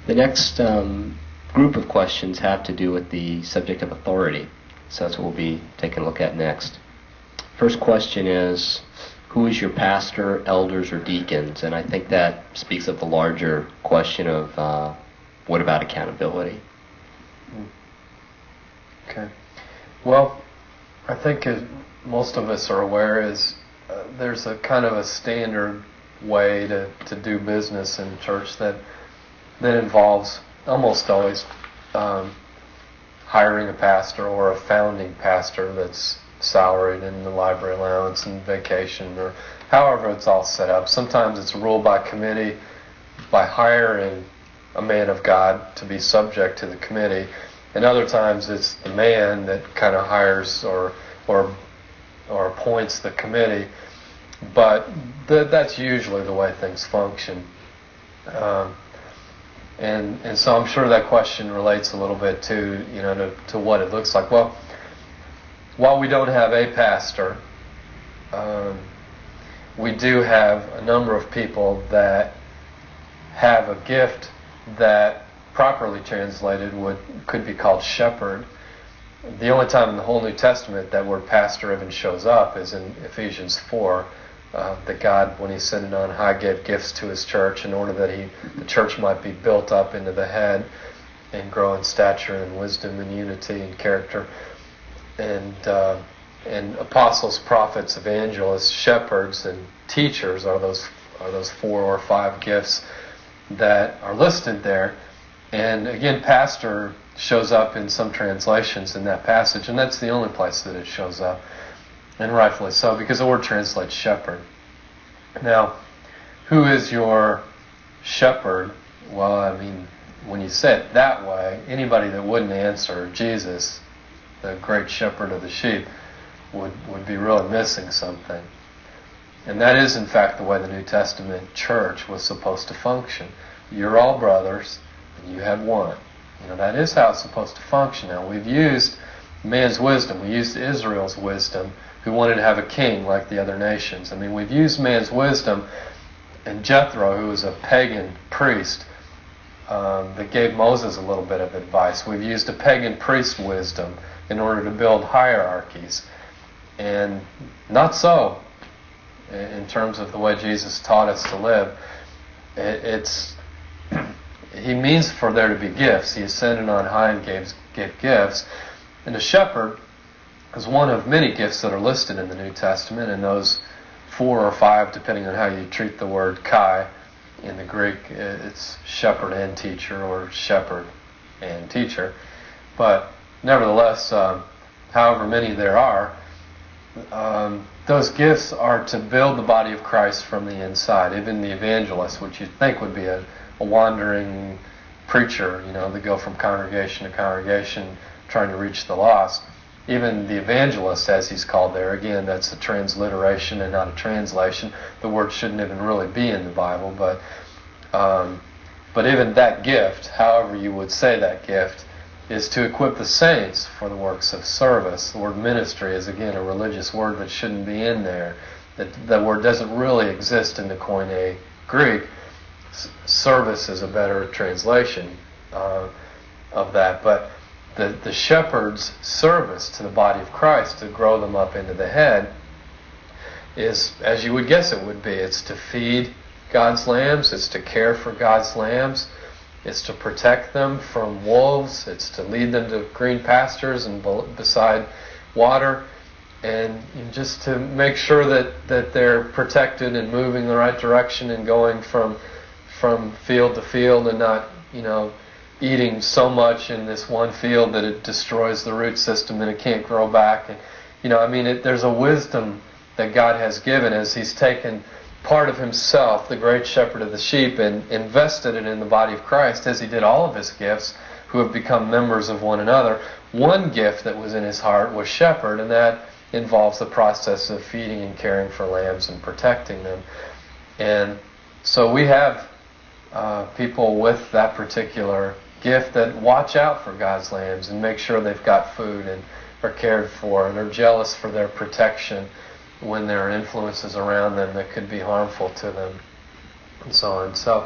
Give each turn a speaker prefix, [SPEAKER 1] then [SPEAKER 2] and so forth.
[SPEAKER 1] The next group of questions have to do with the subject of authority. So that's what we'll be taking a look at next. First question is, who is your pastor, elders, or deacons? And I think that speaks of the larger question of what about accountability?
[SPEAKER 2] Okay. Well, I think as most of us are aware is there's a kind of a standard way to do business in church that involves almost always hiring a pastor or a founding pastor that's salaried in the library allowance and vacation, or however it's all set up. Sometimes it's ruled by committee by hiring a man of God to be subject to the committee, and other times it's the man that kind of hires or appoints the committee. But that's usually the way things function. And so I'm sure that question relates a little bit to what it looks like. Well, while we don't have a pastor, we do have a number of people that have a gift that, properly translated, could be called shepherd. The only time in the whole New Testament that word pastor even shows up is in Ephesians 4. That God, when He sent on high, gave gifts to His church in order that the church might be built up into the head and grow in stature and wisdom and unity and character. And apostles, prophets, evangelists, shepherds, and teachers are those 4 or 5 gifts that are listed there. And again, pastor shows up in some translations in that passage, and that's the only place that it shows up. And rightfully so, because the word translates shepherd. Now, who is your shepherd? Well, I mean, when you say it that way, anybody that wouldn't answer Jesus, the great shepherd of the sheep, would be really missing something. And that is, in fact, the way the New Testament church was supposed to function. You're all brothers, and you have one. That is how it's supposed to function. Now, we've used man's wisdom. We used Israel's wisdom, who wanted to have a king like the other nations. I mean, we've used man's wisdom, and Jethro, who was a pagan priest, that gave Moses a little bit of advice. We've used a pagan priest's wisdom in order to build hierarchies. And not so in terms of the way Jesus taught us to live. He means for there to be gifts. He ascended on high and gave gifts. And a shepherd is one of many gifts that are listed in the New Testament, and those 4 or 5, depending on how you treat the word kai in the Greek, it's shepherd and teacher, or shepherd and teacher. But nevertheless, however many there are, those gifts are to build the body of Christ from the inside. Even the evangelist, which you'd think would be a wandering preacher, that go from congregation to congregation trying to reach the lost. Even the evangelist, as he's called there, again, that's a transliteration and not a translation. The word shouldn't even really be in the Bible, but even that gift, however you would say that gift, is to equip the saints for the works of service. The word ministry is, again, a religious word that shouldn't be in there. That word doesn't really exist in the Koine Greek. Service is a better translation of that, but the shepherd's service to the body of Christ, to grow them up into the head, is, as you would guess it would be, it's to feed God's lambs, it's to care for God's lambs, it's to protect them from wolves, it's to lead them to green pastures and beside water, and just to make sure that they're protected and moving in the right direction and going from field to field, and not, eating so much in this one field that it destroys the root system and it can't grow back. And there's a wisdom that God has given as He's taken part of Himself, the great shepherd of the sheep, and invested it in the body of Christ, as He did all of His gifts, who have become members of one another. One gift that was in His heart was shepherd, and that involves the process of feeding and caring for lambs and protecting them. And so we have people with that particular gift that watch out for God's lambs and make sure they've got food and are cared for, and are jealous for their protection when there are influences around them that could be harmful to them, and so on. So